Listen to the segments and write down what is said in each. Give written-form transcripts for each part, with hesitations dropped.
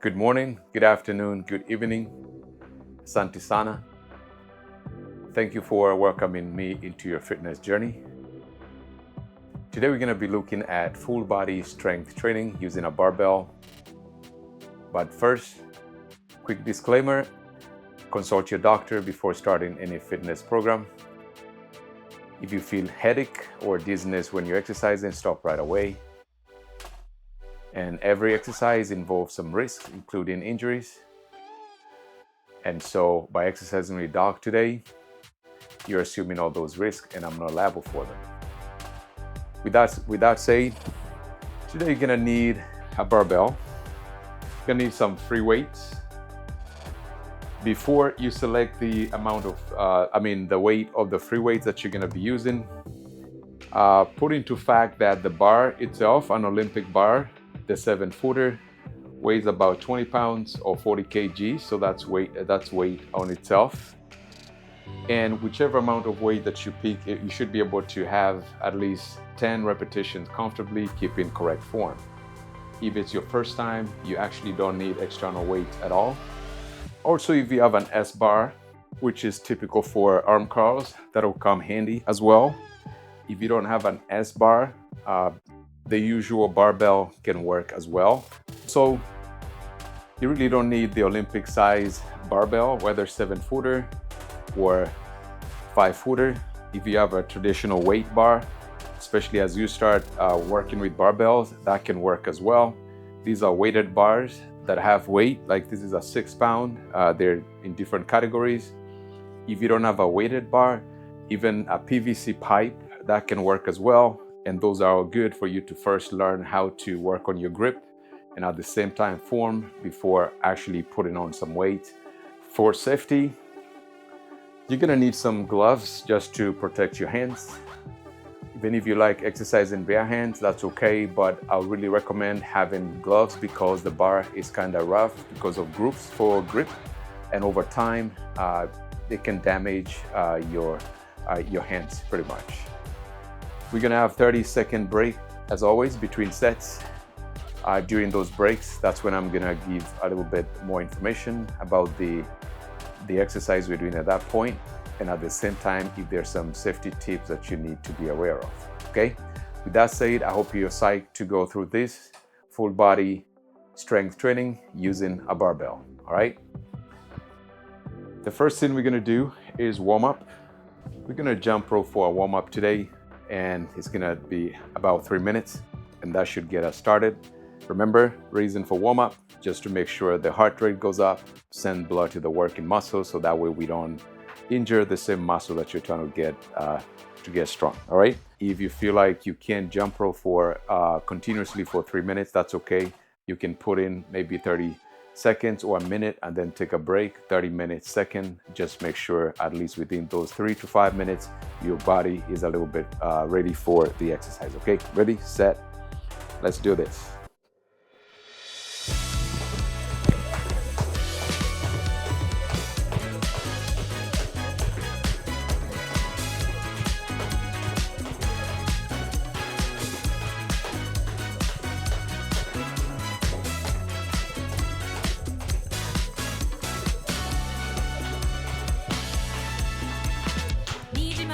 Good morning, good afternoon, good evening. Asante sana. Thank you for welcoming me into your fitness journey. Today we're going to be looking at full body strength training using a barbell. But first, quick disclaimer, consult your doctor before starting any fitness program. If you feel headache or dizziness when you're exercising, stop right away. And every exercise involves some risks, including injuries. And so by exercising with your doc today, you're assuming all those risks and I'm not liable for them. With that said, today you're gonna need a barbell. You're gonna need some free weights. Before you select the amount of, the weight of the free weights that you're gonna be using, put into fact that the bar itself, an Olympic bar, the 7-footer, weighs about 20 pounds or 40 kg, so that's weight on itself. And whichever amount of weight that you pick, you should be able to have at least 10 repetitions comfortably, keeping correct form. If it's your first time, you actually don't need external weight at all. Also, if you have an S bar, which is typical for arm curls, that'll come handy as well. If you don't have an S bar, the usual barbell can work as well. So you really don't need the Olympic size barbell, whether 7-footer or 5-footer. If you have a traditional weight bar, especially as you start working with barbells, that can work as well. These are weighted bars that have weight, like this is a 6-pound. They're in different categories. If you don't have a weighted bar, even a PVC pipe, that can work as well. And those are all good for you to first learn how to work on your grip and at the same time form before actually putting on some weight. For safety, you're gonna need some gloves just to protect your hands. Even if you like exercising bare hands, that's okay, but I would really recommend having gloves because the bar is kind of rough because of grooves for grip, and over time, it can damage your hands pretty much. We're gonna have 30-second break as always between sets. During those breaks, that's when I'm gonna give a little bit more information about the exercise we're doing at that point, and at the same time, if there's some safety tips that you need to be aware of, okay? With that said, I hope you're psyched to go through this full body strength training using a barbell, all right? The first thing we're gonna do is warm up. We're gonna jump rope for a warm up today, and it's gonna be about 3 minutes, and that should get us started. Remember, reason for warm up, just to make sure the heart rate goes up, send blood to the working muscle, so that way we don't injure the same muscle that you're trying to get strong, all right? If you feel like you can't jump rope for continuously for 3 minutes, that's okay. You can put in maybe 30 seconds or a minute and then take a break, 30 minutes, second. Just make sure at least within those 3 to 5 minutes, your body is a little bit ready for the exercise, okay? Ready, set, let's do this.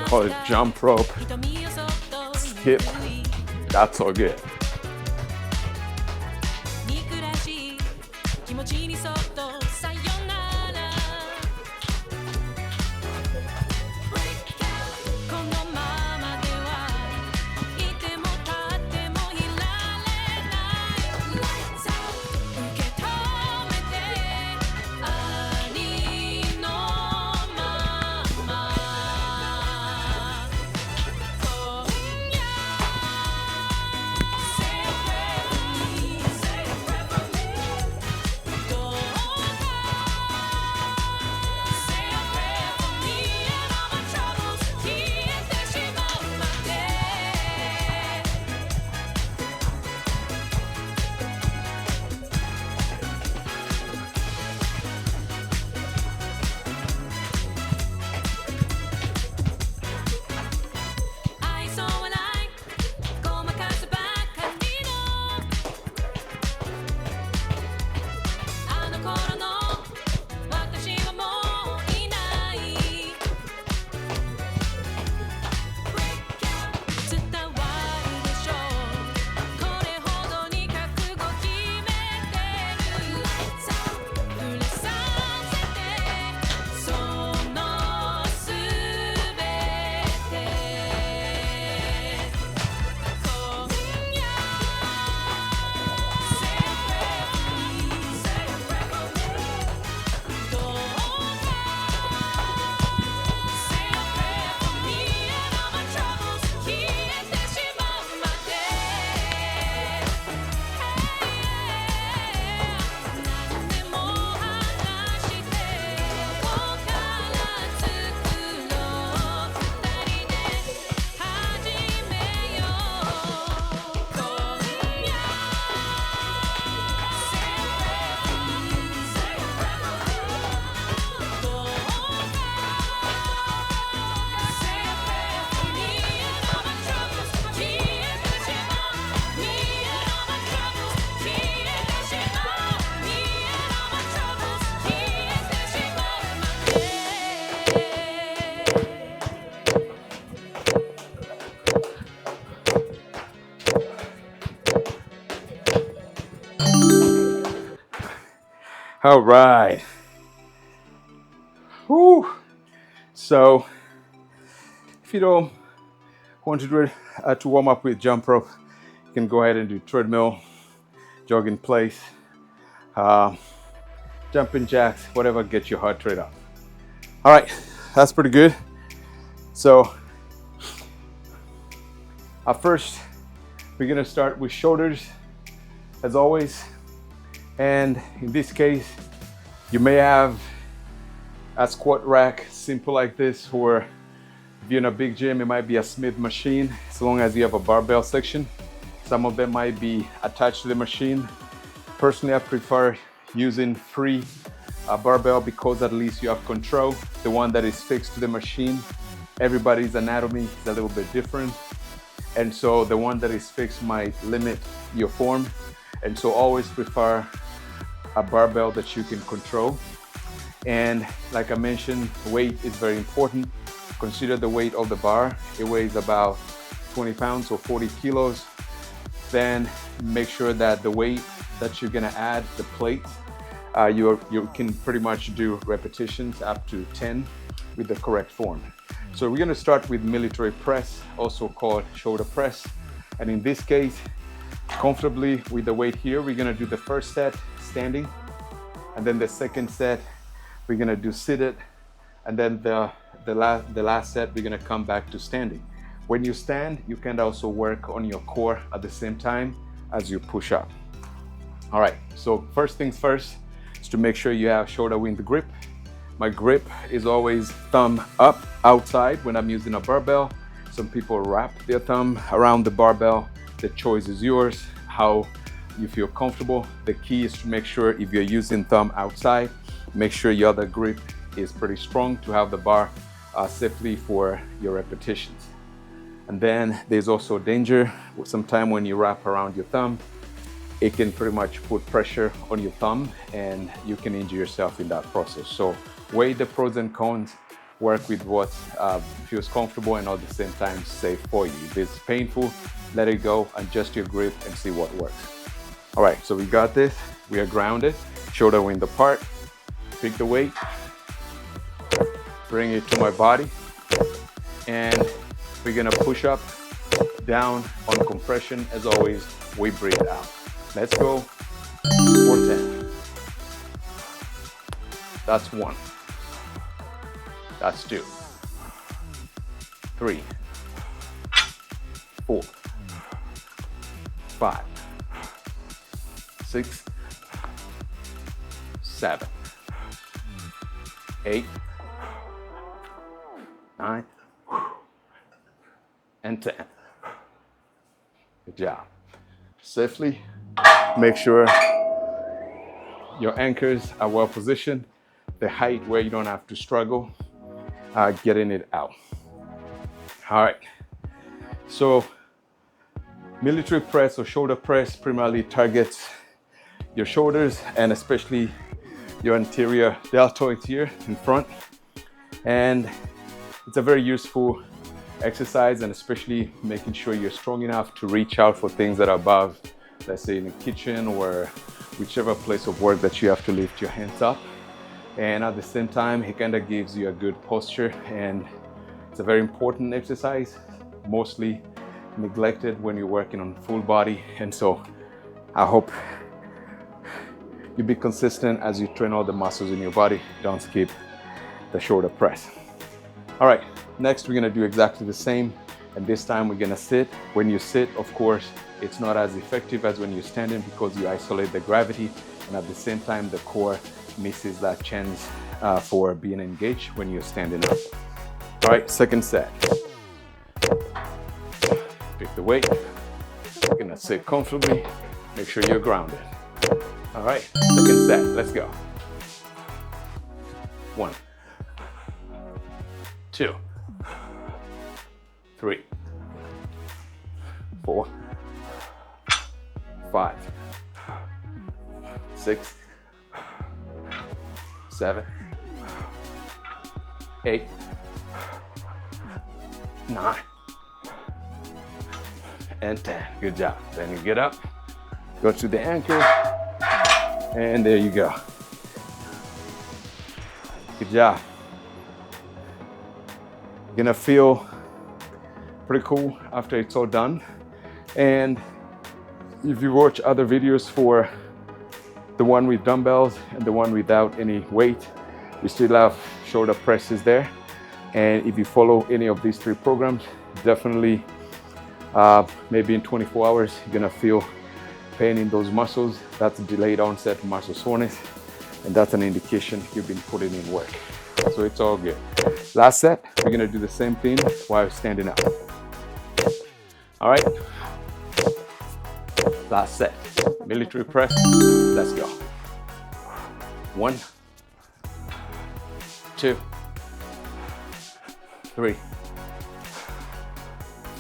Call it jump rope, skip, that's all good. All right. Whew. So if you don't want to do it to warm up with jump rope, you can go ahead and do treadmill, jog in place, jumping jacks, whatever gets your heart rate up. All right, that's pretty good. So first, we're gonna start with shoulders, as always. And in this case, you may have a squat rack, simple like this, or if you're in a big gym, it might be a Smith machine, as long as you have a barbell section. Some of them might be attached to the machine. Personally, I prefer using free barbell because at least you have control. The one that is fixed to the machine, everybody's anatomy is a little bit different. And so the one that is fixed might limit your form. And so always prefer a barbell that you can control. And like I mentioned, weight is very important. Consider the weight of the bar. It weighs about 20 pounds or 40 kilos. Then make sure that the weight that you're gonna add, the plate, you can pretty much do repetitions up to 10 with the correct form. So we're gonna start with military press, also called shoulder press. And in this case, comfortably with the weight here, we're gonna do the first set standing, and then the second set we're gonna do seated, and then the last set we're gonna come back to standing. When you stand, you can also work on your core at the same time as you push up. All right, so first things first is to make sure you have shoulder wind grip. My grip is always thumb up outside when I'm using a barbell. Some people wrap their thumb around the barbell. The choice is yours, how you feel comfortable. The key is to make sure if you're using thumb outside, make sure your other grip is pretty strong to have the bar safely for your repetitions. And then there's also danger. Sometimes when you wrap around your thumb, it can pretty much put pressure on your thumb and you can injure yourself in that process. So weigh the pros and cons, work with what feels comfortable and at the same time safe for you. If it's painful, let it go, adjust your grip and see what works. All right, so we got this. We are grounded, shoulder wind apart. Pick the weight, bring it to my body, and we're gonna push up, down on compression. As always, we breathe out. Let's go for 10. That's 1. That's 2. 3. 4. 5. 6. 7. 8. 9. And 10. Good job. Safely. Make sure your anchors are well positioned. The height where you don't have to struggle getting it out. All right. So military press or shoulder press primarily targets your shoulders and especially your anterior deltoids here in front. And it's a very useful exercise, and especially making sure you're strong enough to reach out for things that are above, let's say in the kitchen or whichever place of work that you have to lift your hands up. And at the same time, it kind of gives you a good posture, and it's a very important exercise, mostly neglected when you're working on full body. And so I hope you be consistent as you train all the muscles in your body. Don't skip the shoulder press. All right, next we're gonna do exactly the same, and this time we're gonna sit. When you sit, of course, it's not as effective as when you're standing because you isolate the gravity, and at the same time the core misses that chance for being engaged when you're standing up. All right, second set. Pick the weight. You're gonna sit comfortably. Make sure you're grounded. All right, second set, let's go. 1, 2, 3, 4, 5, 6, 7, 8, 9, and 10. Good job. Then you get up, go to the anchor, and there you go. Good job. You're gonna feel pretty cool after it's all done. And if you watch other videos for the one with dumbbells and the one without any weight, we still have shoulder presses there. And if you follow any of these 3 programs, definitely maybe in 24 hours, you're gonna feel pain in those muscles. That's delayed onset muscle soreness, and that's an indication you've been putting in work. So it's all good. Last set, we're gonna do the same thing while standing up. All right, last set, military press, let's go. 1, 2, 3,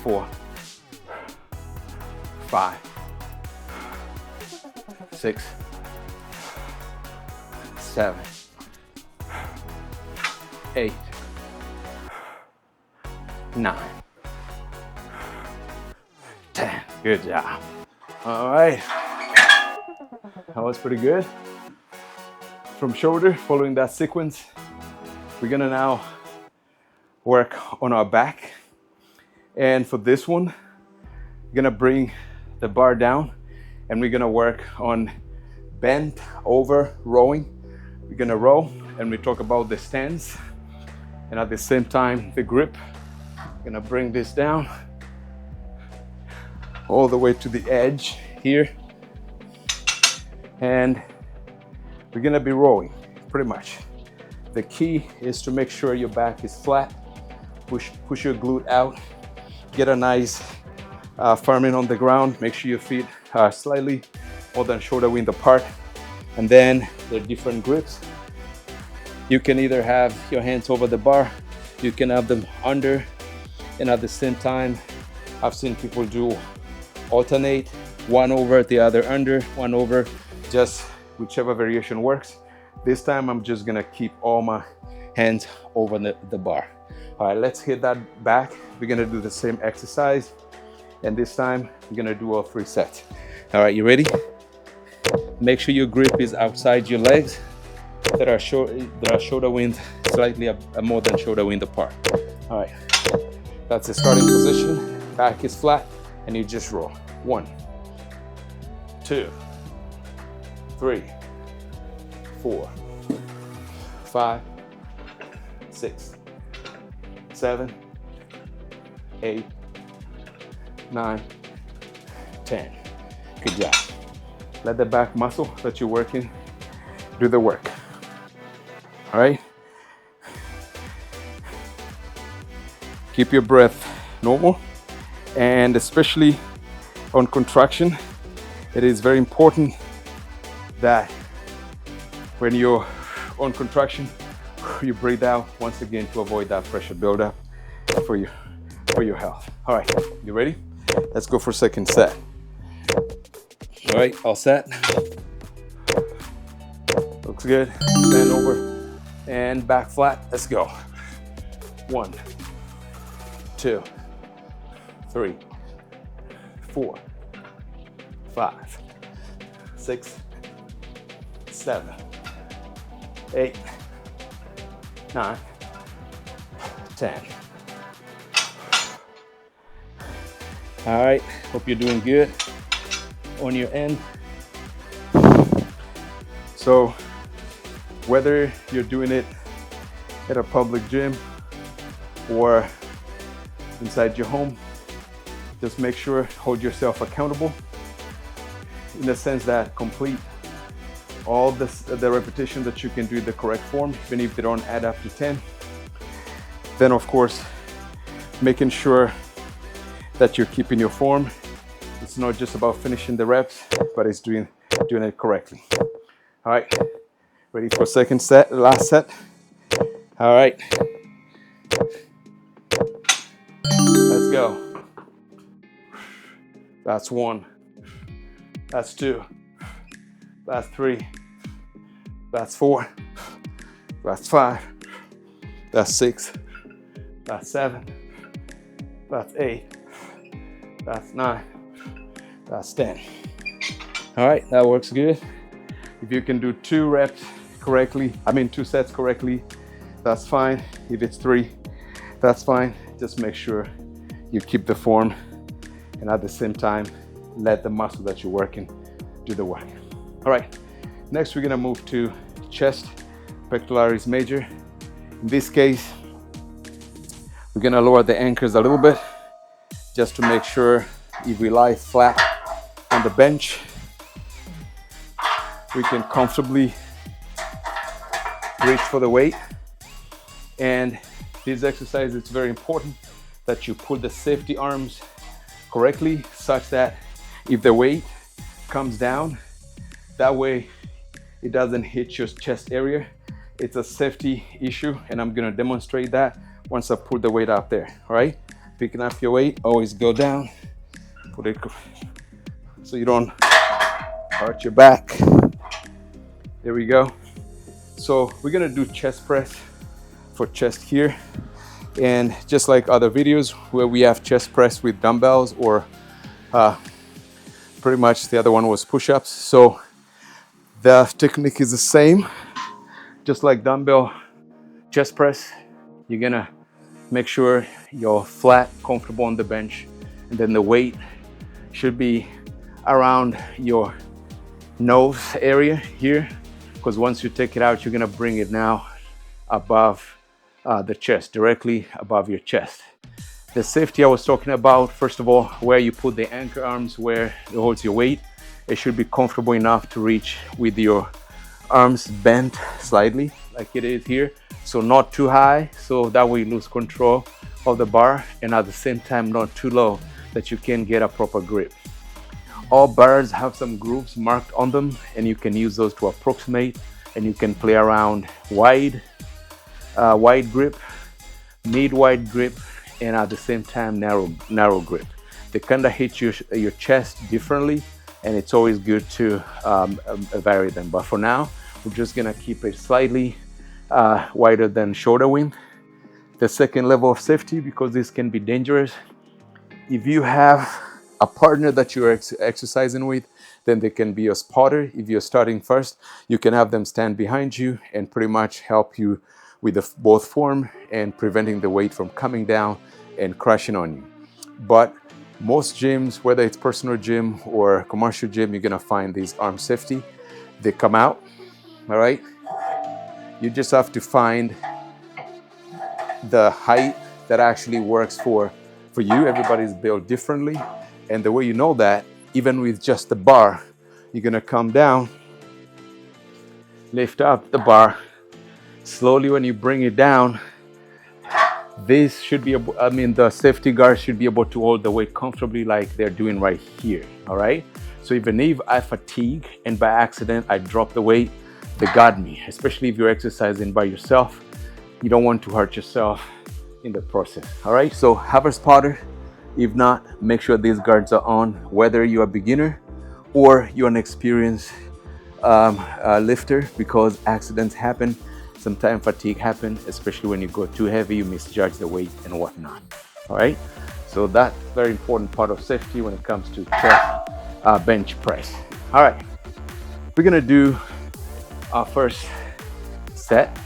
4, 5, 6, 7, 8, 9, 10. Good job. All right. That was pretty good. From shoulder, following that sequence, we're gonna now work on our back. And for this one, we're gonna bring the bar down and we're gonna work on bent over rowing. We're gonna row and we talk about the stance, and at the same time the grip. We're gonna bring this down all the way to the edge here, and we're gonna be rowing pretty much. The key is to make sure your back is flat. Push your glute out, get a nice firming on the ground. Make sure your feet are slightly more than shoulder width apart. And then there are different grips. You can either have your hands over the bar, you can have them under, and at the same time, I've seen people do alternate, one over, the other under, one over, just whichever variation works. This time I'm just gonna keep all my hands over the bar. All right, let's hit that back. We're gonna do the same exercise, and this time we're gonna do all 3 sets. All right, you ready? Make sure your grip is outside your legs that are shoulder width, slightly more than shoulder width apart. All right, that's the starting position. Back is flat, and you just roll. 1, 2, 3, 4, 5, 6, 7, 8, 9, 10. Good job. Let the back muscle that you're working do the work. All right. Keep your breath normal, and especially on contraction, it is very important that when you're on contraction, you breathe out once again to avoid that pressure buildup for your health. All right, you ready? Let's go for second set. All right, all set. Looks good. Bend over and back flat. Let's go. 1, 2, 3, 4, 5, 6, 7, 8, 9, 10. All right, hope you're doing good on your end. So whether you're doing it at a public gym or inside your home, just make sure, hold yourself accountable in the sense that complete all the repetition that you can do in the correct form, even if they don't add up to 10. Then of course, making sure that you're keeping your form. It's not just about finishing the reps, but it's doing it correctly. All right, ready for second set, last set. All right, let's go. That's 1, that's 2, that's 3, that's 4, that's 5, that's 6, that's 7, that's 8, that's 9, that's 10. All right, that works good. If you can do 2 sets correctly, that's fine. If it's 3, that's fine. Just make sure you keep the form, and at the same time, let the muscle that you're working do the work. All right, next we're gonna move to chest, pectoralis major. In this case, we're gonna lower the anchors a little bit just to make sure if we lie flat on the bench, we can comfortably reach for the weight. And this exercise, it's very important that you put the safety arms correctly such that if the weight comes down, that way it doesn't hit your chest area. It's a safety issue, and I'm gonna demonstrate that once I put the weight out there. All right, picking up your weight, always go down, put it so you don't hurt your back. There we go. So we're gonna do chest press for chest here, and just like other videos where we have chest press with dumbbells, or pretty much the other one was push-ups. So the technique is the same, just like dumbbell chest press. You're gonna make sure you're flat, comfortable on the bench, and then the weight should be around your nose area here, because once you take it out, you're gonna bring it now above the chest, directly above your chest. The safety I was talking about, first of all, where you put the anchor arms, where it holds your weight, it should be comfortable enough to reach with your arms bent slightly like it is here. So not too high, so that way you lose control of the bar, and at the same time not too low that you can get a proper grip. All bars have some grooves marked on them, and you can use those to approximate, and you can play around wide grip, mid-wide grip, and at the same time narrow grip. They kind of hit your chest differently, and it's always good to vary them. But for now, we're just gonna keep it slightly wider than shoulder width. The second level of safety, because this can be dangerous, if you have a partner that you're exercising with, then they can be your spotter. If you're starting first, you can have them stand behind you and pretty much help you with both form and preventing the weight from coming down and crashing on you. But most gyms, whether it's personal gym or commercial gym, you're gonna find these arm safety. They come out, all right? You just have to find the height that actually works for you. Everybody's built differently. And the way you know that, even with just the bar, you're gonna come down, lift up the bar. Slowly when you bring it down, this should be, the safety guard should be able to hold the weight comfortably like they're doing right here, all right? So even if I fatigue and by accident I drop the weight, they got me, especially if you're exercising by yourself. You don't want to hurt yourself in the process, all right? So have a spotter. If not, make sure these guards are on, whether you're a beginner or you're an experienced lifter, because accidents happen. Sometimes fatigue happens, especially when you go too heavy, you misjudge the weight and whatnot. All right, so that's a very important part of safety when it comes to chest bench press. All right, we're gonna do our first set.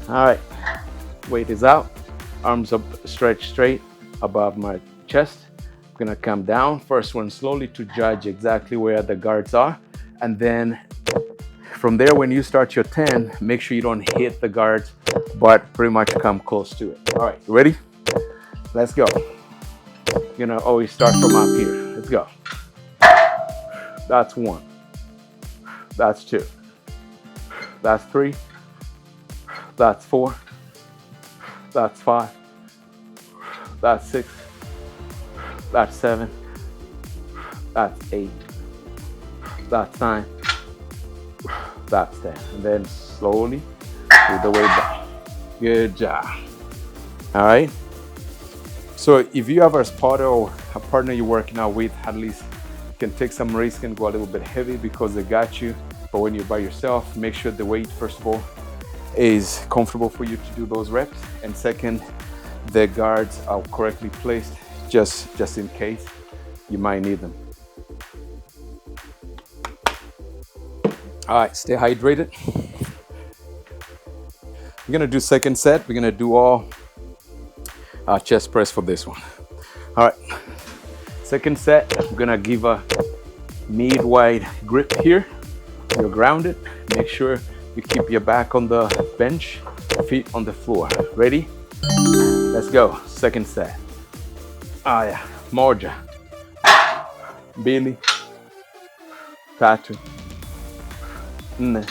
All right, weight is out, arms up, stretched straight above my chest. I'm gonna come down, first one slowly to judge exactly where the guards are, and then from there, when you start your 10, make sure you don't hit the guards, but pretty much come close to it. All right, you ready? Let's go. You're gonna always start from up here. Let's go. That's 1. That's 2. That's 3. That's 4. That's 5. That's 6. That's 7. That's 8. That's 9. That's 10. And then slowly move the weight down. Good job. All right. So if you have a spotter or a partner you're working out with, at least you can take some risk and go a little bit heavy because they got you. But when you're by yourself, make sure the weight, first of all, is comfortable for you to do those reps. And second, the guards are correctly placed just in case you might need them. All right, stay hydrated. We're gonna do second set. We're gonna do all chest press for this one. All right, second set, I'm gonna give a mid-wide grip here. You're grounded. Make sure you keep your back on the bench, feet on the floor. Ready? Let's go. Second set. Ah, yeah. Moja. Mbili. Tatu. Nne.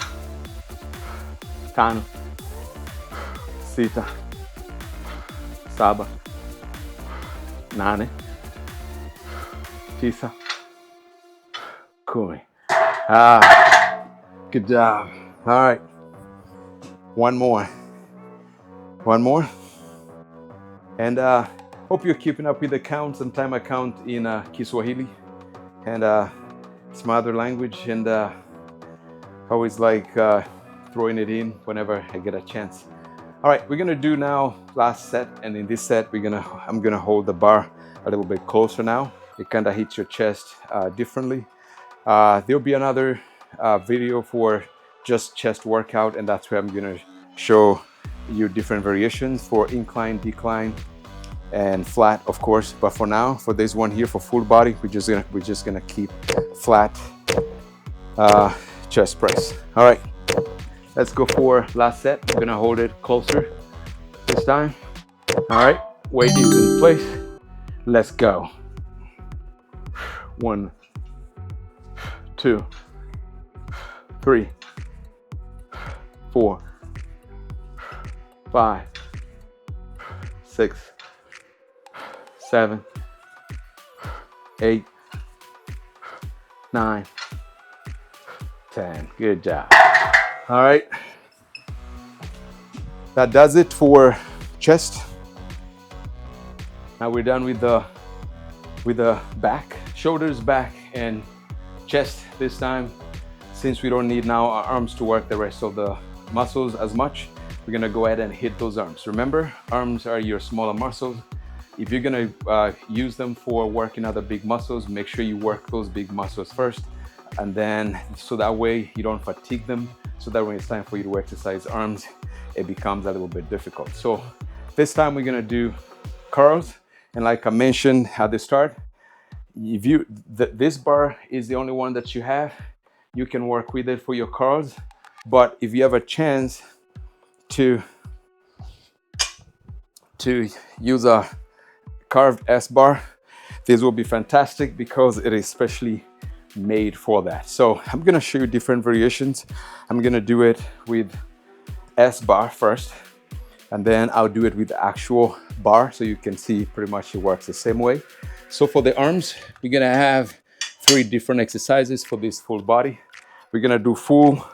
Tano. Sita. Saba. Nane. Tisa. Kumi. Ah, good job. All right. One more. One more. And hope you're keeping up with the count. Sometimes I count in Kiswahili and it's my other language, and always like throwing it in whenever I get a chance. All right, we're gonna do now last set, and in this set I'm gonna hold the bar a little bit closer now. It kind of hits your chest differently. There'll be another video for just chest workout, and that's where I'm gonna show you different variations for incline, decline, and flat, of course. But for now, for this one here, for full body, we're just gonna keep flat chest press. All right, let's go for last set. I'm gonna hold it closer this time. All right, weight is in place. Let's go. 1, 2, 3, 4, 5, 6, 7, 8, 9, 10. Good job. All right. That does it for chest. Now we're done with the back, shoulders, back, and chest this time. Since we don't need now our arms to work the rest of the muscles as much, we're gonna go ahead and hit those arms. Remember, arms are your smaller muscles. If you're gonna use them for working other big muscles, make sure you work those big muscles first, and then so that way you don't fatigue them, so that when it's time for you to exercise arms, it becomes a little bit difficult. So this time we're gonna do curls, and like I mentioned at the start, if this bar is the only one that you have, you can work with it for your curls. But if you have a chance to use a carved S bar, this will be fantastic because it is specially made for that. So I'm gonna show you different variations. I'm gonna do it with S bar first, and then I'll do it with the actual bar so you can see pretty much it works the same way. So for the arms, we're gonna have 3 different exercises for this full body. We're gonna do full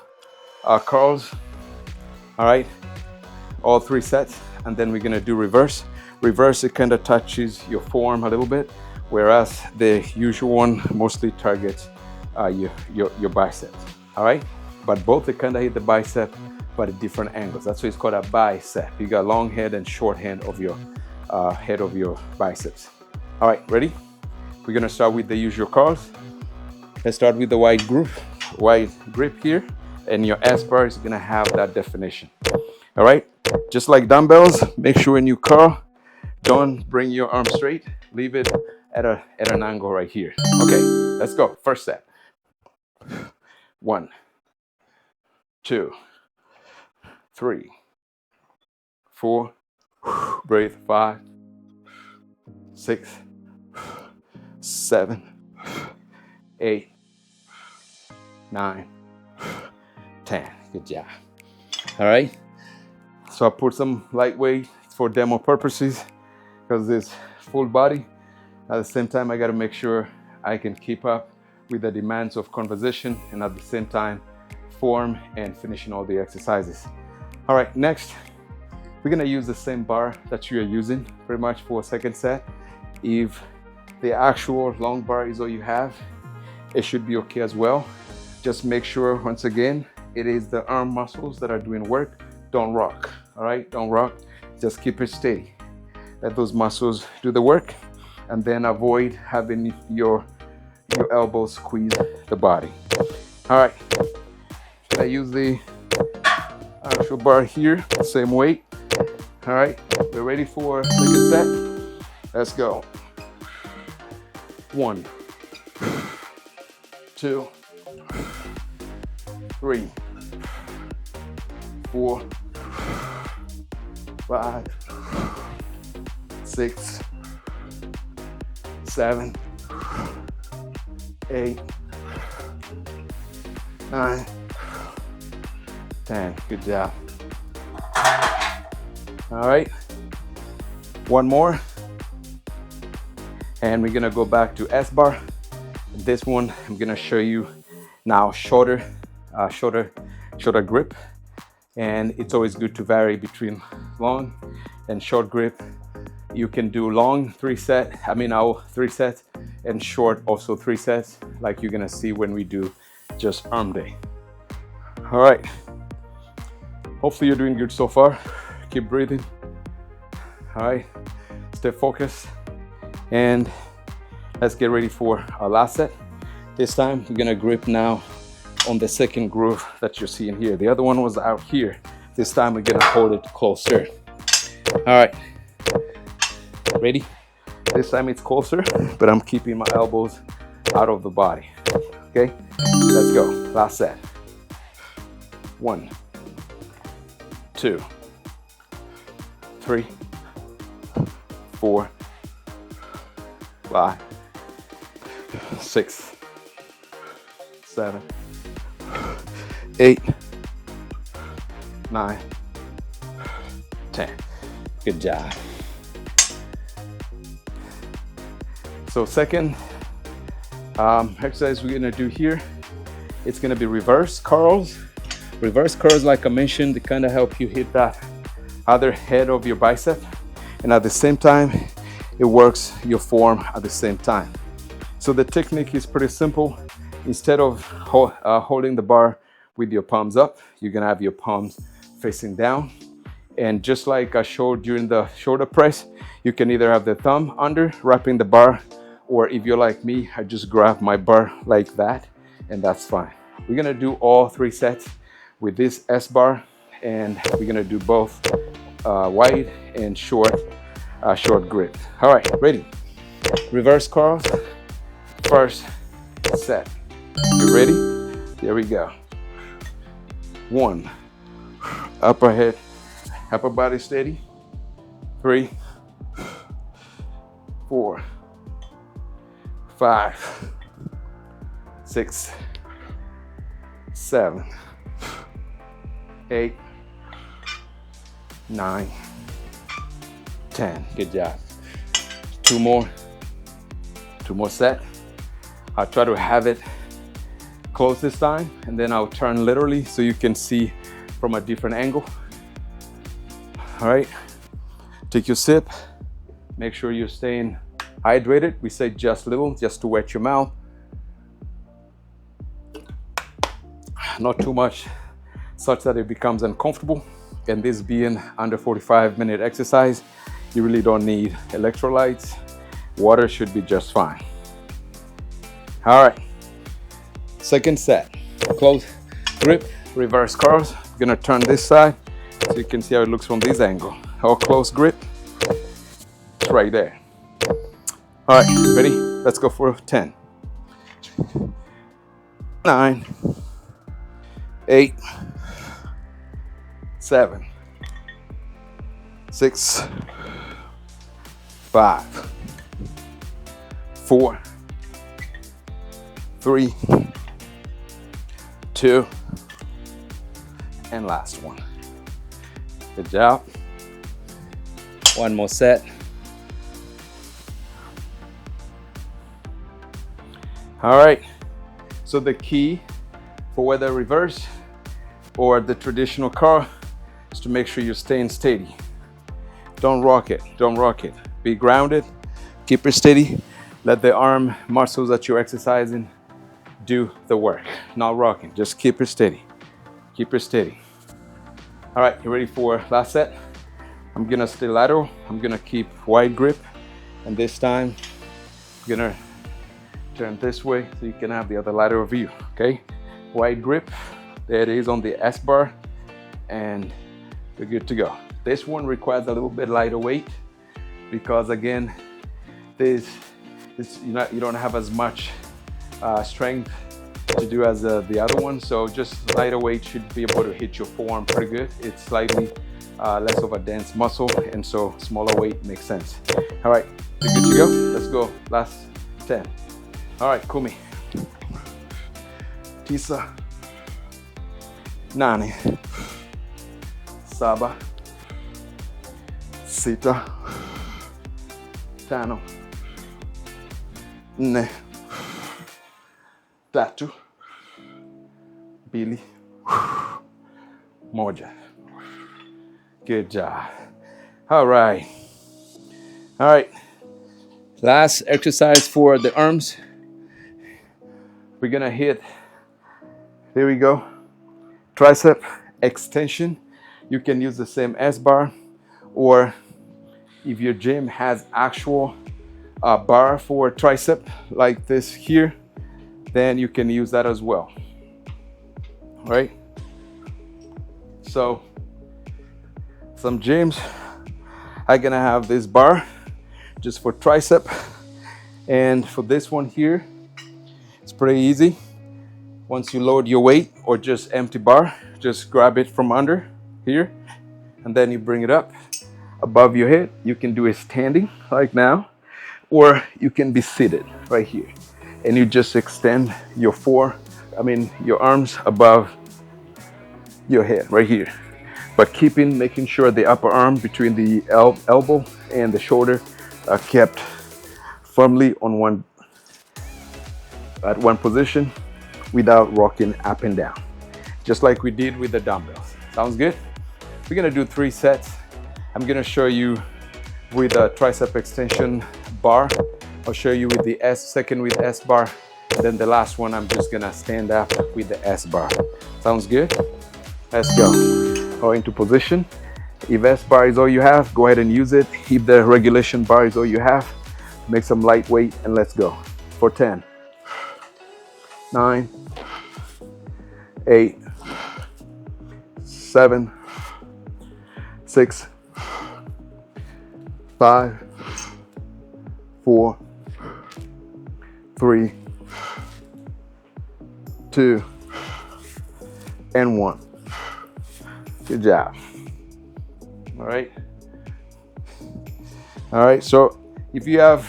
curls, all right, all 3 sets, and then we're gonna do reverse. Reverse, it kind of touches your forearm a little bit, whereas the usual one mostly targets your biceps, all right? But both, they kind of hit the bicep, but at different angles. That's why it's called a bicep. You got long head and short head of your biceps. All right, ready? We're gonna start with the usual curls. Let's start with the wide grip here, and your S bar is gonna have that definition. All right, just like dumbbells, make sure when you curl, don't bring your arm straight. Leave it at an angle right here. Okay, let's go. First set. 1, 2, 3, 4. Breathe. 5, 6, 7, 8, 9, 10. Good job. All right. So I put some lightweight for demo purposes because it's full body. At the same time, I got to make sure I can keep up with the demands of conversation, and at the same time, form and finishing all the exercises. All right, next, we're gonna use the same bar that you are using pretty much for a second set. If the actual long bar is all you have, it should be okay as well. Just make sure, once again, it is the arm muscles that are doing work. Don't rock, all right? Don't rock, just keep it steady. Let those muscles do the work, and then avoid having your elbows squeeze the body. All right, I use the Actual bar here, same weight. All right, we're ready for second set. Let's go. 1, 2, 3, 4, 5, 6, 7, 8, 9, 10. Good job. All right, one more. And we're gonna go back to S bar. This one, I'm gonna show you now shorter grip. And it's always good to vary between long and short grip. You can do long 3 sets, 3 sets, and short also 3 sets, like you're gonna see when we do just arm day. All right, hopefully you're doing good so far. Keep breathing. All right, stay focused, and let's get ready for our last set. This time we're gonna grip now on the second groove that you're seeing here. The other one was out here. This time we're gonna hold it closer. All right, ready? This time it's closer, but I'm keeping my elbows out of the body. Okay, let's go. Last set. 1, 2, 3, 4, 5, 6, 7, 8, 9, 10. Good job. So second exercise we're gonna do here, it's gonna be reverse curls. Reverse curls, like I mentioned, they kind of help you hit that other head of your bicep, and at the same time it works your form at the same time. So the technique is pretty simple. Instead of holding the bar with your palms up, you're gonna have your palms facing down, and just like I showed during the shoulder press, you can either have the thumb under wrapping the bar, or if you're like me, I just grab my bar like that, and that's fine. We're gonna do all 3 sets with this S bar, and we're gonna do both wide and short grip. All right, ready? Reverse curls, first set. You ready? Here we go. 1, upper head, upper body steady. 3, 4, 5, 6, 7, 8, 9, 10. Good job. 2 more set. I'll try to have it close this time, and then I'll turn literally so you can see from a different angle. All right, take your sip. Make sure you're staying hydrated. We say just little, just to wet your mouth. Not too much, such that it becomes uncomfortable. And this being under 45-minute exercise, you really don't need electrolytes. Water should be just fine. All right, second set. Close grip, reverse curls. I'm gonna turn this side so you can see how it looks from this angle. All close grip, it's right there. All right, ready? Let's go for 10, 9, 8, 7, 6, 5, 4, 3, 2, and last one. Good job. One more set. All right, so the key for whether reverse or the traditional curl is to make sure you're staying steady. Don't rock it, don't rock it. Be grounded, keep it steady. Let the arm muscles that you're exercising do the work, not rocking. Just keep it steady, keep it steady. All right, you ready for last set? I'm gonna stay lateral. I'm gonna keep wide grip, and this time I'm gonna turn this way so you can have the other lateral view. Okay, wide grip. There it is on the S bar, and we're good to go. This one requires a little bit lighter weight because again, you don't have as much strength to do as the other one. So just lighter weight should be able to hit your forearm pretty good. It's slightly less of a dense muscle, and so smaller weight makes sense. All right, you're good to go. Let's go. Last 10. All right, kumi, tisa, nane, saba, sita, tano, nne, tatu, mbili, moja. Good job. All right. Last exercise for the arms. We're gonna hit, here we go, tricep extension. You can use the same S bar, or if your gym has actual bar for tricep like this here, then you can use that as well. All right. So some gyms are gonna have this bar just for tricep, and for this one here, it's pretty easy. Once you load your weight or just empty bar, just grab it from under here, and then you bring it up above your head. You can do it standing like now, or you can be seated right here, and you just extend your your arms above your head right here, but making sure the upper arm between the elbow and the shoulder are kept firmly on at one position without rocking up and down, just like we did with the dumbbells. Sounds good? We're gonna do 3 sets. I'm gonna show you with a tricep extension bar. I'll show you with the second with S bar. Then the last one, I'm just gonna stand up with the S bar. Sounds good? Let's go. Go into position. If S bar is all you have, go ahead and use it. If the regulation bar is all you have, make some lightweight and let's go. For 10, 9, 8, 7, 6, 5, 4, 3, 2, and 1. Good job. All right, so if you have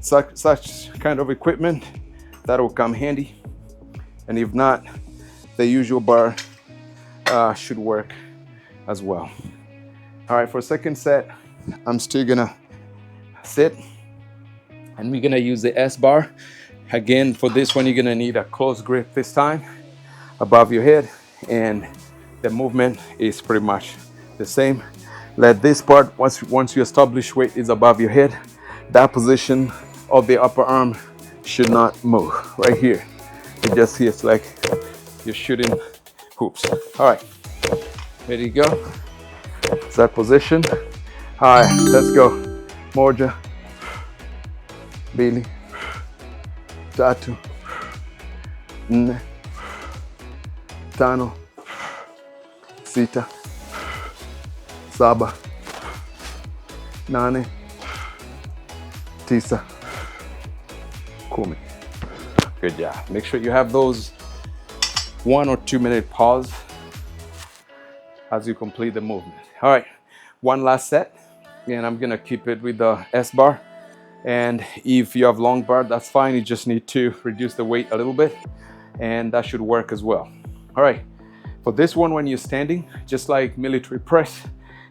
such kind of equipment, that will come handy, and if not, the usual bar should work as well. All right, for second set, I'm still gonna sit, and we're gonna use the S bar. Again, for this one, you're gonna need a close grip this time above your head, and the movement is pretty much the same. Let this part, once you establish weight is above your head, that position of the upper arm should not move. Right here, it just feels like you're shooting hoops. All right, there you go. It's that position. All right, let's go. Moja, mbili, tatu, nne, tano, sita, saba, nane, tisa, kumi. Good job. Make sure you have those 1 or 2 minute pause as you complete the movement. All right, one last set, and I'm gonna keep it with the S bar. And if you have long bar, that's fine. You just need to reduce the weight a little bit, and that should work as well. All right, for this one, when you're standing, just like military press,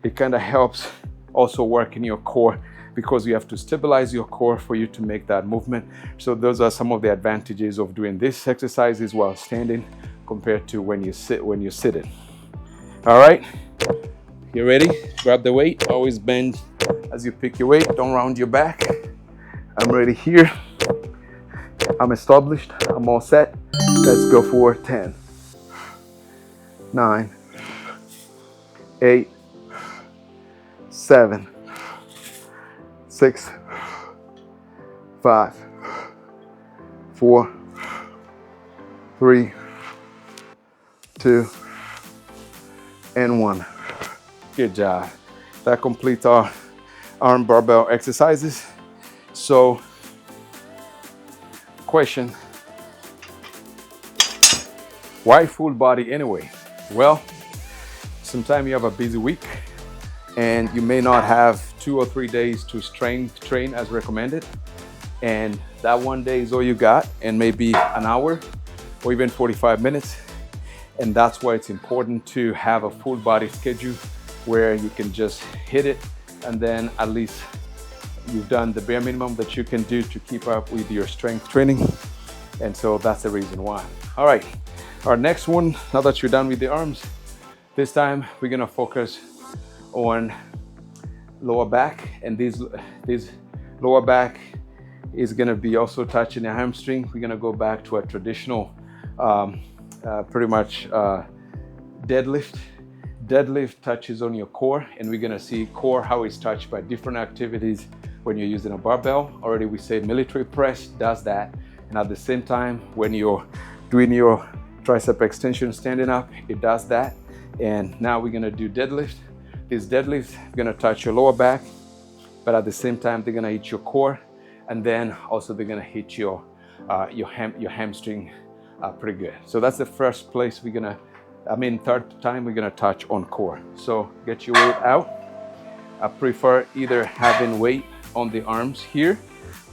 it kind of helps also work in your core, because you have to stabilize your core for you to make that movement. So those are some of the advantages of doing this exercises while standing compared to when you're sitting. All right, you ready? Grab the weight. Always bend as you pick your weight. Don't round your back. I'm ready here. I'm established. I'm all set. Let's go for 10, 9, 8, 7, 6, 5, 4, 3, 2, and 1. Good job. That completes our arm barbell exercises. So, question, why full body anyway? Well, sometimes you have a busy week and you may not have 2 or 3 days to strength train as recommended. And that one day is all you got, and maybe an hour or even 45 minutes. And that's why it's important to have a full body schedule where you can just hit it, and then at least you've done the bare minimum that you can do to keep up with your strength training. And so that's the reason why. All right, our next one, now that you're done with the arms, this time we're gonna focus on lower back. And this lower back is gonna be also touching the hamstring. We're gonna go back to a traditional pretty much deadlift. Deadlift touches on your core, and we're gonna see core, how it's touched by different activities when you're using a barbell. Already we said military press does that, and at the same time when you're doing your tricep extension standing up, it does that. And now we're gonna do deadlift. These deadlifts are gonna touch your lower back, but at the same time they're gonna hit your core, and then also they're gonna hit your hamstring pretty good. So that's the first place third time we're gonna touch on core. So get your weight out. I prefer either having weight on the arms here,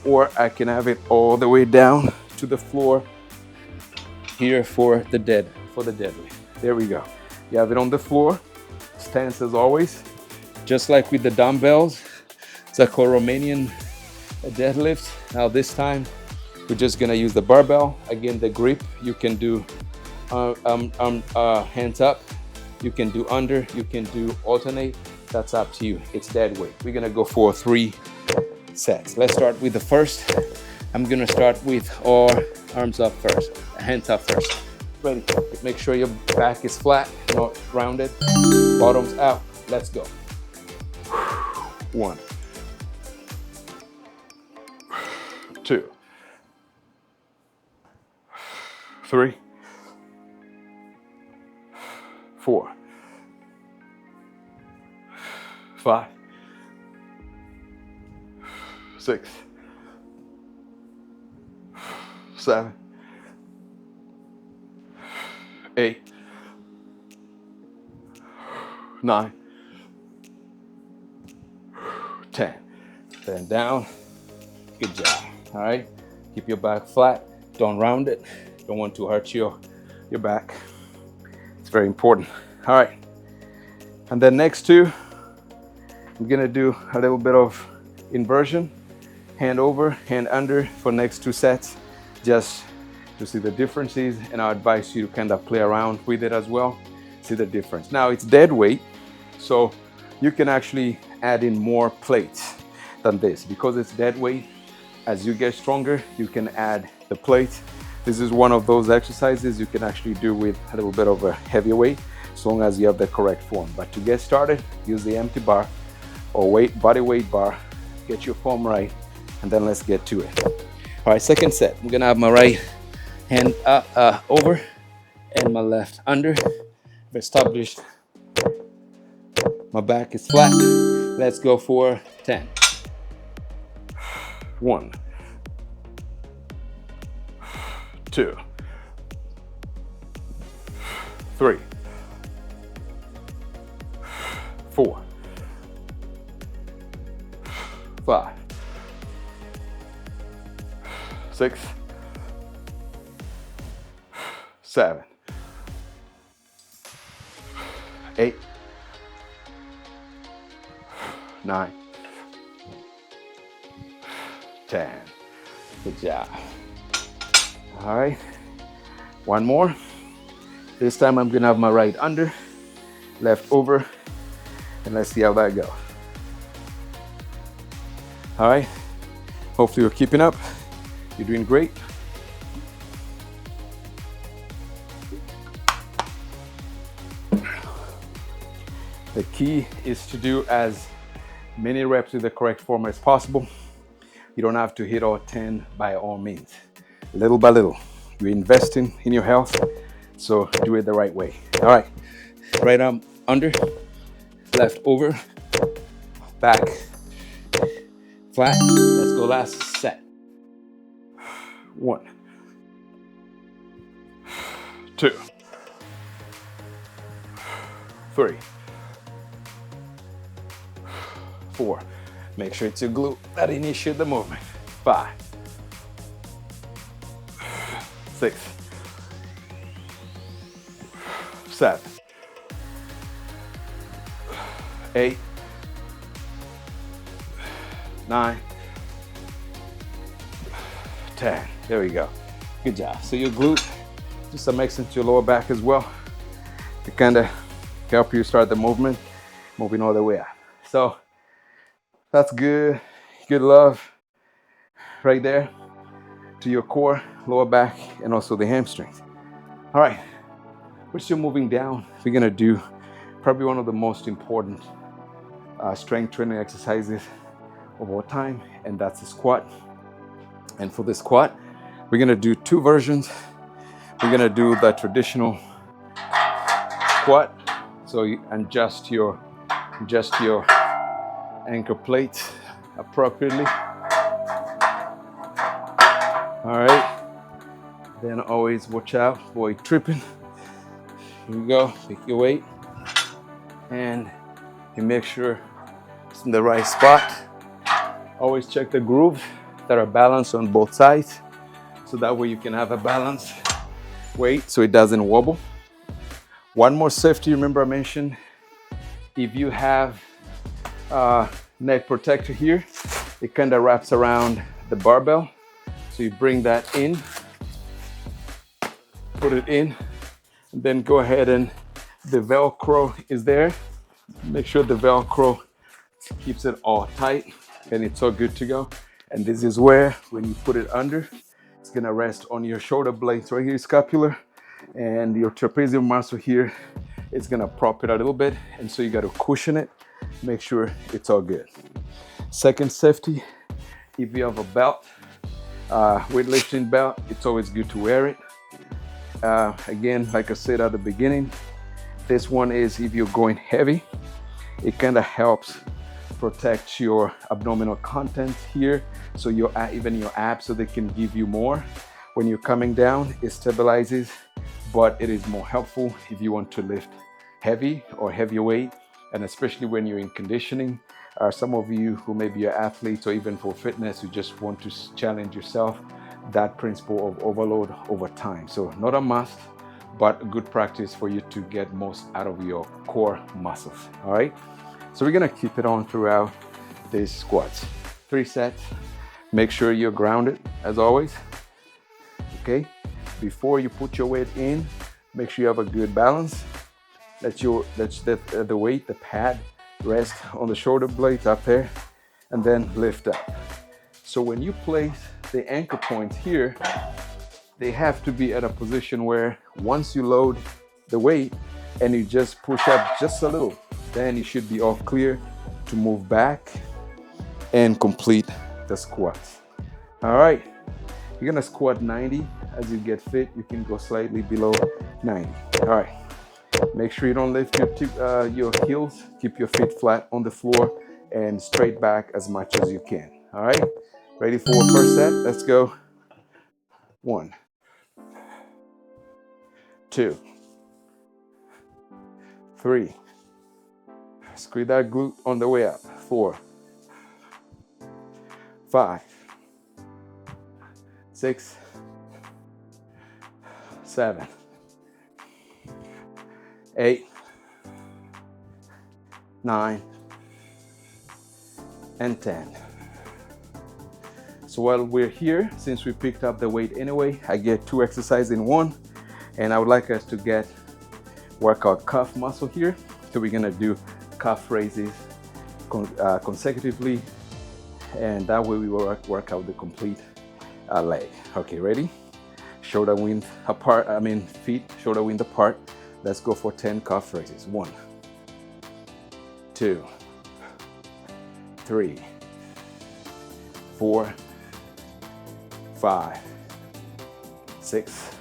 or I can have it all the way down to the floor here for the deadlift. There we go. You have it on the floor, stance as always, just like with the dumbbells. It's a Romanian deadlift. Now this time we're just gonna use the barbell. Again, the grip, you can do hands up, you can do under, you can do alternate. That's up to you. It's dead weight. We're gonna go for 3 sets. Let's start with the first. I'm gonna start with our arms up first, hands up first. Ready? Make sure your back is flat, not rounded. Bottoms out. Let's go. 1, 2, 3, 4, 5, 6, 7, 8, 9, 10. Then down. Good job. All right. Keep your back flat. Don't round it. Don't want to hurt your back. It's very important. All right. And then next 2, I'm gonna do a little bit of inversion, hand over, hand under for next 2 sets, just to see the differences. And I advise you to kind of play around with it as well, see the difference. Now it's dead weight, so you can actually add in more plates than this. Because it's dead weight, as you get stronger, you can add the plates. This is one of those exercises you can actually do with a little bit of a heavier weight, as long as you have the correct form. But to get started, use the empty bar or body weight bar, get your form right, and then let's get to it. All right, second set. I'm gonna have my right hand over and my left under. I've established my back is flat. Let's go for 10. 1, 2, 3, 4, 5, 6, 7, 8, 9, 10. Good job. All right, one more. This time I'm gonna have my right under, left over, and let's see how that goes. All right, hopefully you're keeping up. You're doing great. The key is to do as many reps with the correct form as possible. You don't have to hit all 10 by all means. Little by little, you're investing in your health, so do it the right way. All right, right arm under, left over, back, flat. Let's go last set. 1, 2, 3, 4. Make sure it's your glute that initiate the movement. 5, 6, 7, 8, 9, 10. There we go. Good job. So your glute, do some extension to your lower back as well to kind of help you start the movement, moving all the way up. So that's good. Good love right there to your core, lower back, and also the hamstrings. All right, we're still moving down. We're gonna do probably one of the most important strength training exercises of all time, and that's the squat. And for the squat, we're gonna do 2 versions. We're gonna do the traditional squat, so you adjust your ankle plate appropriately. All right, then always watch out for tripping. Here we go, pick your weight, and you make sure it's in the right spot. Always check the grooves that are balanced on both sides, so that way you can have a balanced weight so it doesn't wobble. One more safety, remember I mentioned, if you have a neck protector here, it kind of wraps around the barbell. So you bring that in, put it in, and then go ahead and the Velcro is there. Make sure the Velcro keeps it all tight and it's all good to go. And this is where, when you put it under, it's gonna rest on your shoulder blades right here, scapular, and your trapezium muscle here. It's gonna prop it a little bit, and so you gotta cushion it, make sure it's all good. Second safety, if you have a belt, weightlifting belt, it's always good to wear it. Again, like I said at the beginning, this one is if you're going heavy, it kind of helps protect your abdominal content here, so even your abs, so they can give you more. When you're coming down, it stabilizes, but it is more helpful if you want to lift heavy or heavier weight, and especially when you're in conditioning. Some of you who may be athletes or even for fitness, you just want to challenge yourself, that principle of overload over time. So not a must, but a good practice for you to get most out of your core muscles. All right, so we're gonna keep it on throughout these squats. 3 sets. Make sure you're grounded as always. Okay, before you put your weight in, make sure you have a good balance. Let the weight, the pad, rest on the shoulder blades up there, and then lift up. So when you place the ankle points here, they have to be at a position where once you load the weight and you just push up just a little, then you should be all clear to move back and complete the squats. All right, you're gonna squat 90. As you get fit, you can go slightly below 90. All right, make sure you don't lift your heels. Keep your feet flat on the floor and straight back as much as you can. All right, ready for first set? Let's go. 1, 2, 3. Squeeze that glute on the way up. 4, 5, 6, 7, 8, 9, and 10. So while we're here, since we picked up the weight anyway, I get 2 exercises in one, and I would like us to work out calf muscle here. So we're gonna do calf raises consecutively, and that way we will work out the complete leg. Okay, ready? Shoulder width apart, feet shoulder width apart. Let's go for 10 calf raises. 1, 2, 3, 4, 5, 6,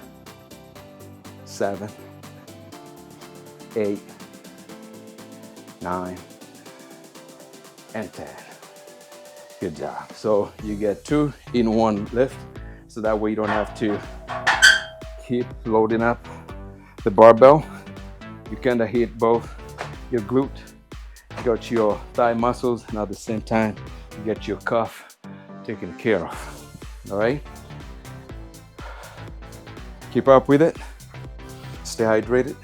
7, 8, 9, and 10. Good job. So you get 2 in 1 lift, so that way you don't have to keep loading up the barbell. You kind of hit both your glute, you got your thigh muscles, and at the same time you get your cuff taken care of. All right, keep up with it, stay hydrated,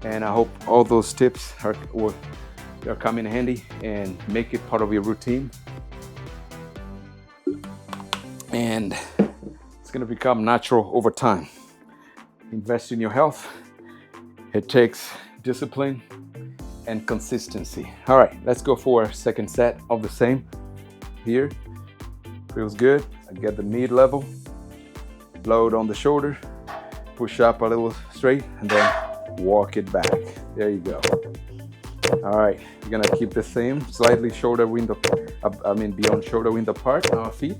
and I hope all those tips are coming handy and make it part of your routine, and it's going to become natural over time. Invest in your health. It takes discipline and consistency. All right, let's go for a second set of the same. Here, feels good. I get the mid-level, load on the shoulder, push up a little straight, and then walk it back. There you go. All right, you're gonna keep the same, slightly shoulder width, beyond shoulder width apart on our feet.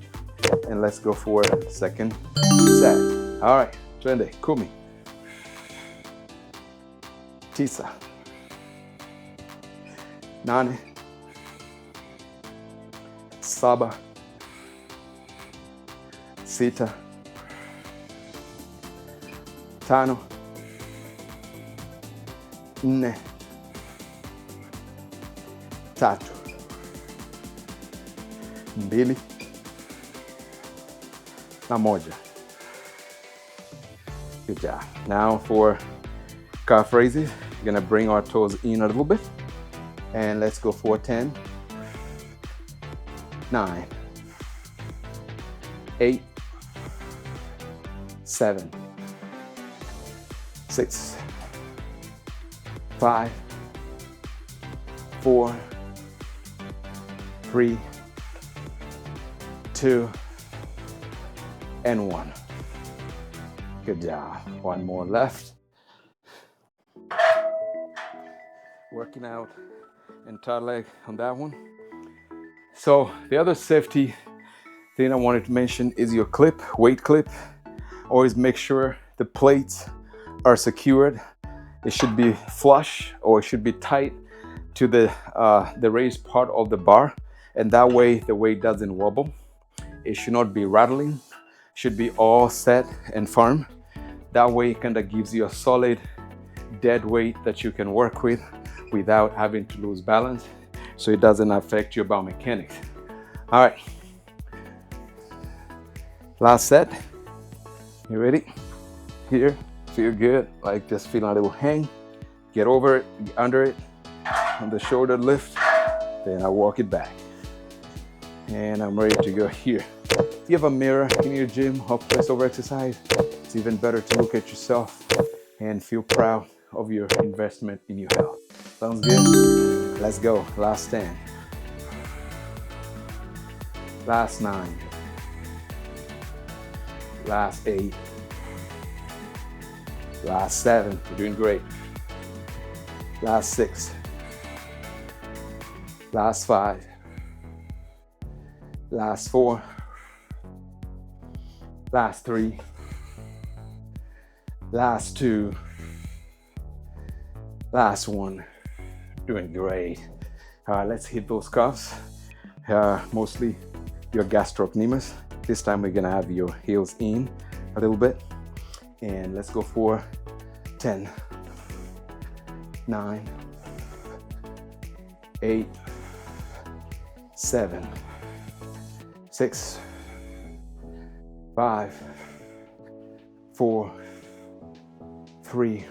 And let's go for a second set. All right, twende, kumi, tisa, 8, 7, 6, 5, 4, 3, 2, na moja. Good job. Now for calf raises, we're gonna bring our toes in a little bit, and let's go for 10, 9, 8, 7, 6, 5, 4, 3, 2, and 1. Good job. One more left. Working out entire leg on that one. So the other safety thing I wanted to mention is your clip, weight clip. Always make sure the plates are secured. It should be flush, or it should be tight to the raised part of the bar, and that way the weight doesn't wobble. It should not be rattling. Should be all set and firm. That way it kind of gives you a solid dead weight that you can work with without having to lose balance, so it doesn't affect your biomechanics. All right, last set. You ready? Here, feel good, like just feeling a little hang. Get over it, get under it, on the shoulder lift, then I walk it back. And I'm ready to go here. If you have a mirror in your gym or place of exercise, it's even better to look at yourself and feel proud of your investment in your health. Sounds good? Let's go. Last 10. Last 9. Last 8. Last 7. You're doing great. Last 6. Last 5. Last 4. Last 3. Last 2. Last 1. Doing great. Let's hit those cuffs. Mostly your gastrocnemius. This time we're gonna have your heels in a little bit. And let's go for 10, 9, 8, 7, 6, 5, 4, 3,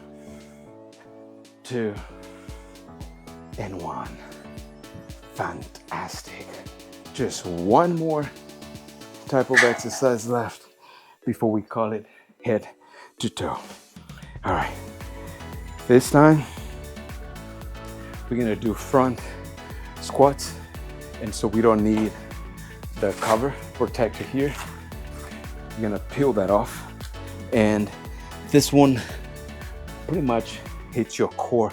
2, and 1. Fantastic. Just one more type of exercise left before we call it head to toe. All right, this time we're gonna do front squats, and so we don't need the cover protector here. You're gonna peel that off, and this one pretty much hits your core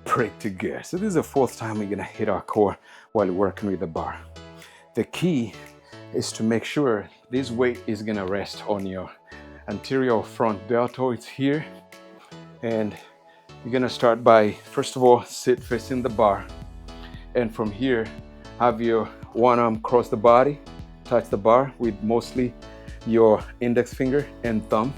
pretty good. So this is the 4th time we're gonna hit our core while working with the bar. The key is to make sure this weight is gonna rest on your anterior front deltoids here. And you're gonna start by, first of all, sit facing the bar. And from here, have your one arm cross the body, touch the bar with mostly your index finger and thumb.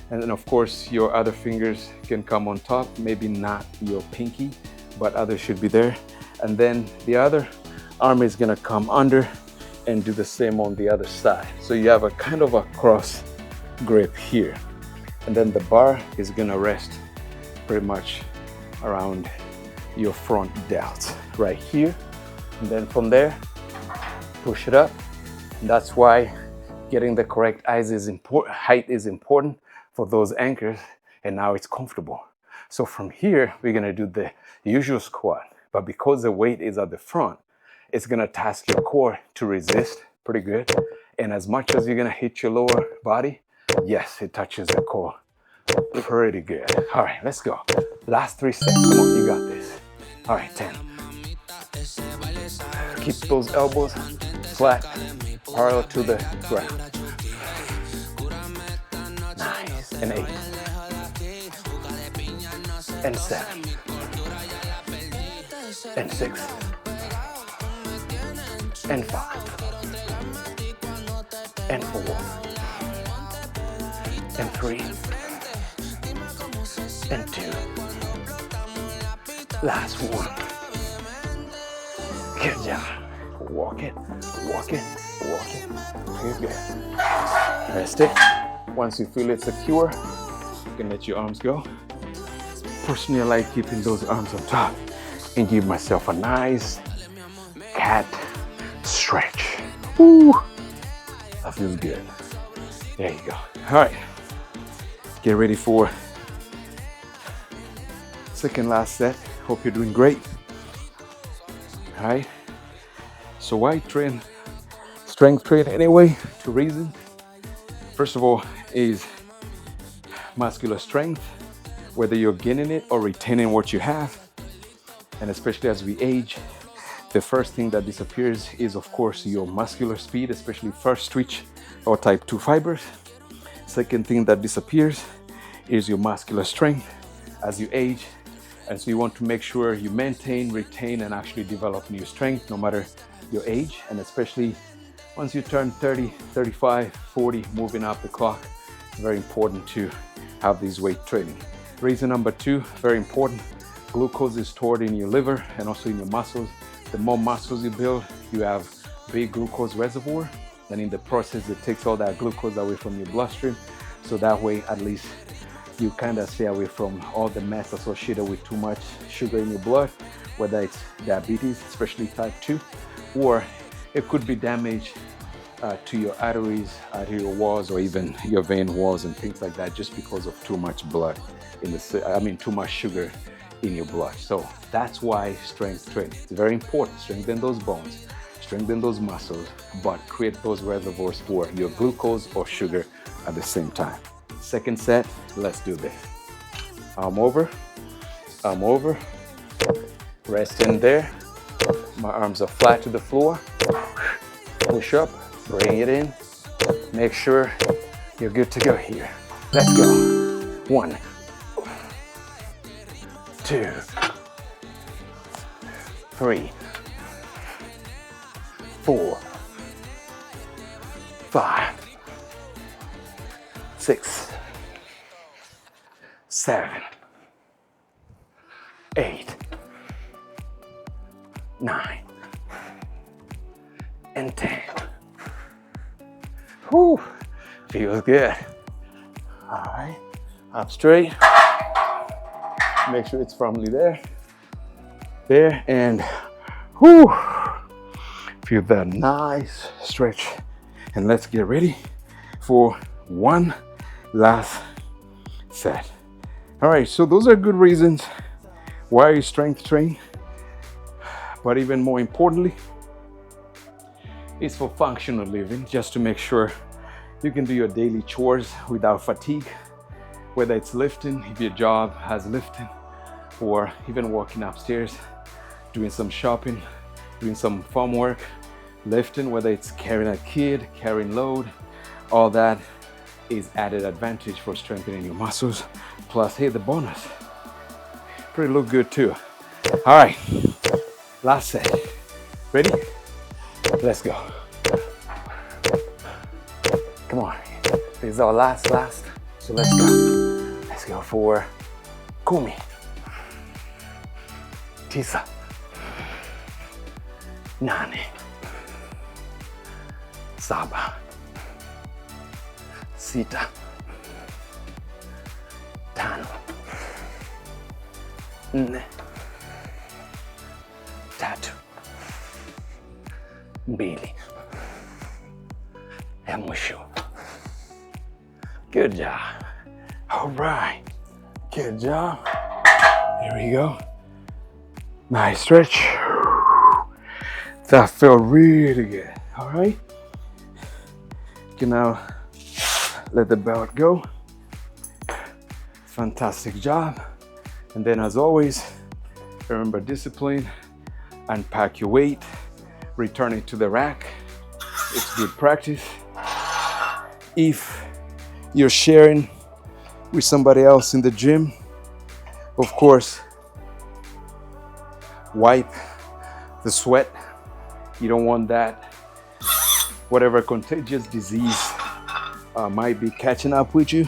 And then of course your other fingers can come on top, maybe not your pinky, but others should be there. And then the other arm is gonna come under and do the same on the other side. So you have a kind of a cross grip here. And then the bar is gonna rest pretty much around your front delts right here. And then from there, push it up. And that's why getting the correct height is important for those anchors, and now it's comfortable. So from here, we're gonna do the usual squat, but because the weight is at the front, it's gonna task your core to resist pretty good. And as much as you're gonna hit your lower body, yes, it touches the core pretty good. All right, let's go. Last 3 sets, come on, you got this. All right, 10. Keep those elbows flat, parallel to the ground. 9 and 8 and 7 and 6 and 5 and 4 and 3 and 2. Last one. Good job. Walk it, walk it, walk it. Good, good. Rest it. Once you feel it secure, you can let your arms go. Personally, I like keeping those arms on top and give myself a nice cat stretch. Woo! That feels good. There you go. All right. Get ready for second last set. Hope you're doing great. All right. So why train strength train anyway? 2 reasons. First of all is muscular strength, whether you're gaining it or retaining what you have. And especially as we age, the first thing that disappears is of course your muscular speed, especially first twitch or type 2 fibers. Second thing that disappears is your muscular strength as you age. And so you want to make sure you maintain, retain, and actually develop new strength no matter your age. And especially once you turn 30, 35, 40, moving up the clock, it's very important to have this weight training. Reason number 2, very important, glucose is stored in your liver and also in your muscles. The more muscles you build, you have big glucose reservoir. And in the process, it takes all that glucose away from your bloodstream. So that way, at least you kind of stay away from all the mess associated with too much sugar in your blood, whether it's diabetes, especially type 2, or it could be damage to your arteries, arterial walls, or even your vein walls and things like that, just because of too much blood too much sugar in your blood. So that's why strength training is very important. Strengthen those bones, strengthen those muscles, but create those reservoirs for your glucose or sugar at the same time. Second set, let's do this. Arm over, rest in there. My arms are flat to the floor. Push up, bring it in. Make sure you're good to go here. Let's go. 1, 2, 3, 4, 5, 6, 7, 8, 9, and 10. Whew, feels good. All right, up straight. Make sure it's firmly there, and whew, feel that nice stretch. And let's get ready for one last set. All right, so those are good reasons why you strength train, but even more importantly, it's for functional living, just to make sure you can do your daily chores without fatigue, whether it's lifting, if your job has lifting, or even walking upstairs, doing some shopping, doing some farm work, lifting, whether it's carrying a kid, carrying load, all that is added advantage for strengthening your muscles. Plus, hey, the bonus, pretty look good too. All right, Last set. Ready? Let's go. Come on. This is our last. So let's go. Let's go for kumi, tisa, nane, saba, sita, tano, nne, tatu, mbili, ya mwisho. Good job. All right. Good job. There we go. Nice stretch. That felt really good. All right. You can now let the belt go. Fantastic job. And then as always, remember discipline, unpack your weight, return it to the rack. It's good practice. If you're sharing with somebody else in the gym, of course, wipe the sweat. You don't want that. Whatever contagious disease might be catching up with you.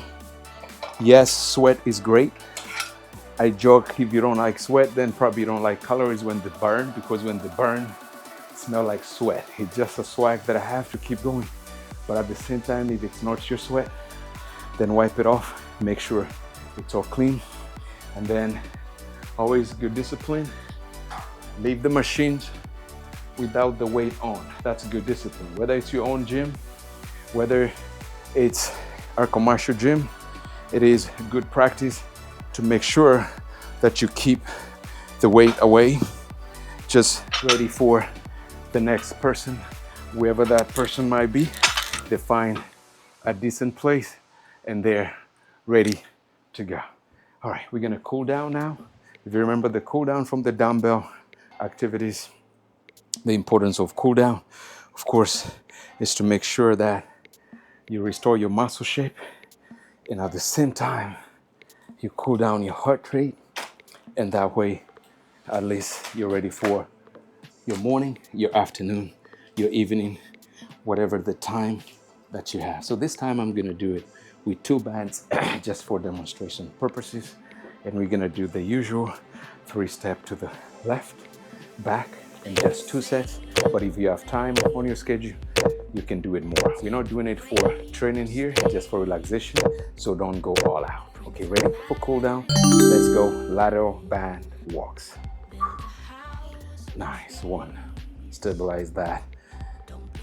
Yes, sweat is great. I joke, if you don't like sweat, then probably you don't like calories when they burn, because when they burn, it smells like sweat. It's just a swag that I have to keep going. But at the same time, if it's not your sweat, then wipe it off. Make sure it's all clean. And then always good discipline. Leave the machines without the weight on. That's good discipline. Whether it's your own gym, whether it's our commercial gym, it is good practice to make sure that you keep the weight away, just ready for the next person, whoever that person might be. They find a decent place and they're ready to go. All right, we're gonna cool down now. If you remember the cool down from the dumbbell activities, the importance of cool down, of course, is to make sure that you restore your muscle shape, and at the same time, you cool down your heart rate, and that way, at least you're ready for your morning, your afternoon, your evening, whatever the time that you have. So this time I'm gonna do it with 2 bands just for demonstration purposes. And we're gonna do the usual 3-step to the left, back, and just 2 sets. But if you have time on your schedule, you can do it more. We're not doing it for training here, just for relaxation. So don't go all out. Okay, ready for cool down? Let's go lateral band walks. Nice, 1. Stabilize that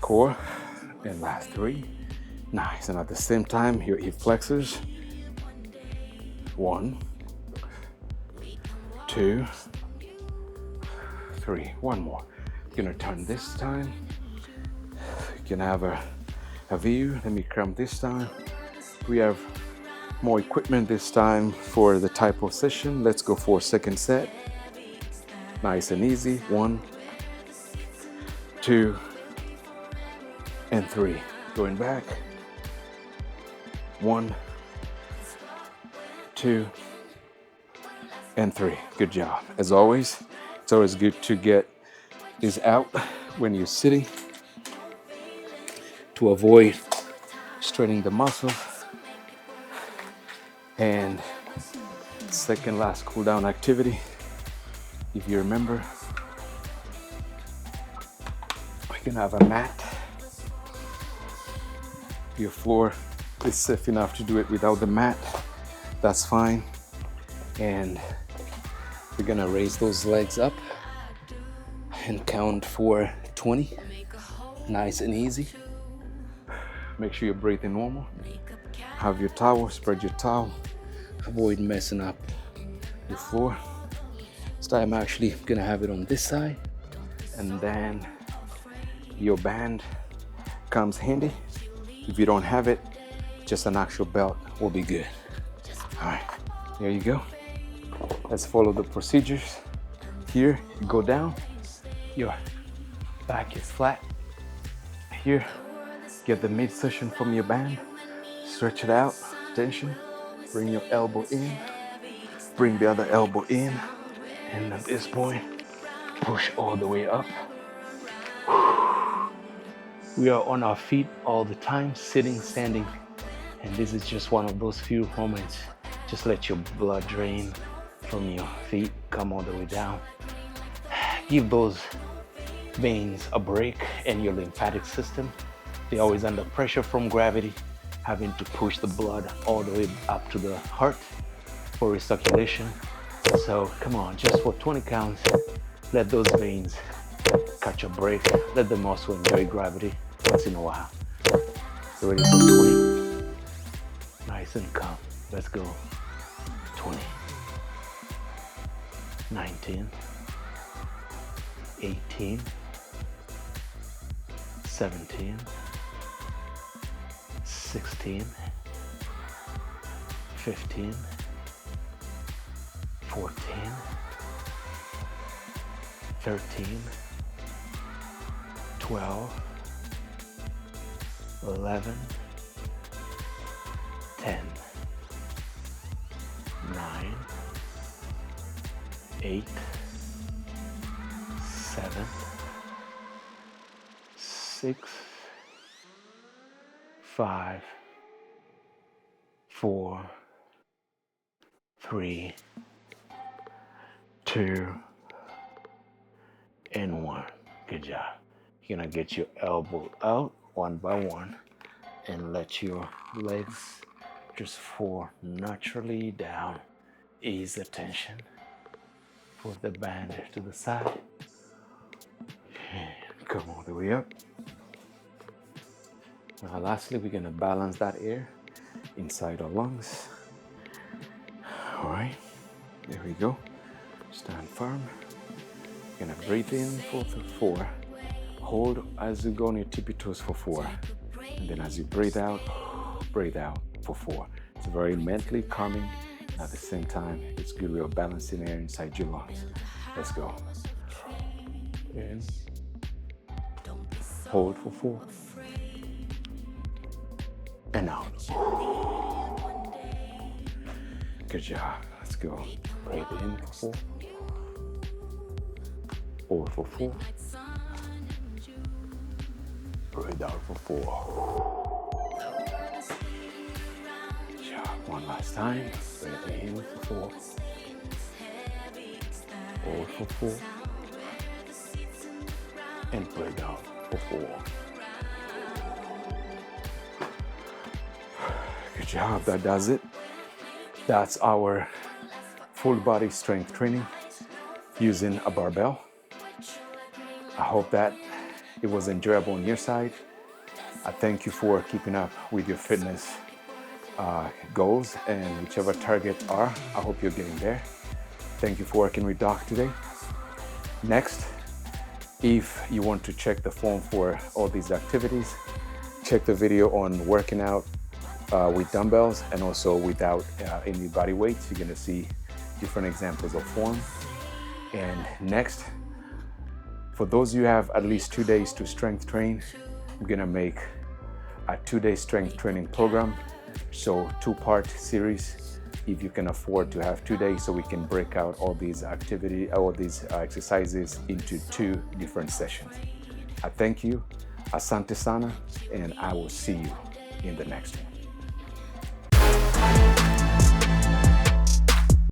core. And last 3. Nice, and at the same time, your hip flexors. 1, 2, 3. 1 more. You're gonna turn this time. You can have a view. Let me cramp this time. We have more equipment this time for the type of session. Let's go for 2nd set. Nice and easy. 1, 2, and 3. Going back. 1, 2, and 3. Good job. As always, it's always good to get this out when you're sitting to avoid straining the muscle. And second last cool down activity, if you remember, we can have a mat. Your floor is safe enough to do it without the mat, that's fine. And we're gonna raise those legs up and count for 20. Nice and easy. Make sure you're breathing normal. Have your towel, spread your towel. Avoid messing up your floor. This time I'm actually gonna have it on this side, and then your band comes handy. If you don't have it, just an actual belt will be good. All right, there you go. Let's follow the procedures. Here, you go down, your back is flat. Here, get the midsection from your band, stretch it out, tension, bring your elbow in, bring the other elbow in, and at this point, Push all the way up. We are on our feet all the time, sitting, standing, and this is just one of those few moments. Just let your blood drain from your feet, come all the way down. Give those veins a break, and your lymphatic system, they're always under pressure from gravity, having to push the blood all the way up to the heart for recirculation. So come on, just for 20 counts, let those veins catch a break. Let the muscle enjoy gravity once in a while. So ready for 20? Nice and calm. Let's go. 20, 19, 18, 17, 16, 15, 14, 13, 12, 11, 10, 9, 8, 7, 6, 5, 4, 3, 2, and 1. Good job. You're gonna get your elbow out one by one and let your legs just fall naturally down. Ease the tension. Put the band to the side. And come all the way up. Now lastly, we're gonna balance that air inside our lungs. All right, there we go. Stand firm. You're gonna breathe in for 4. Hold as you go on your tippy toes for 4. And then as you breathe out for 4. It's very mentally calming. At the same time, it's good way of balancing air inside your lungs. Let's go. In. Hold for 4. And out. Good job. Let's go. Breathe in for 4. Hold for 4. Breathe out for 4. Good job. One last time. Breathe in for 4. Hold for 4. And breathe out for 4. Good job. That does it. That's our full body strength training using a barbell. I hope that it was enjoyable on your side. I thank you for keeping up with your fitness goals and whichever targets are. I hope you're getting there. Thank you for working with Doc today. Next, if you want to check the form for all these activities, check the video on working out with dumbbells and also without any body weights. You're gonna see different examples of form. And next, for those who have at least 2 days to strength train, we're gonna make a 2-day strength training program. So 2-part series, if you can afford to have 2 days, so we can break out all these exercises into 2 different sessions. I thank you, asante sana, and I will see you in the next one.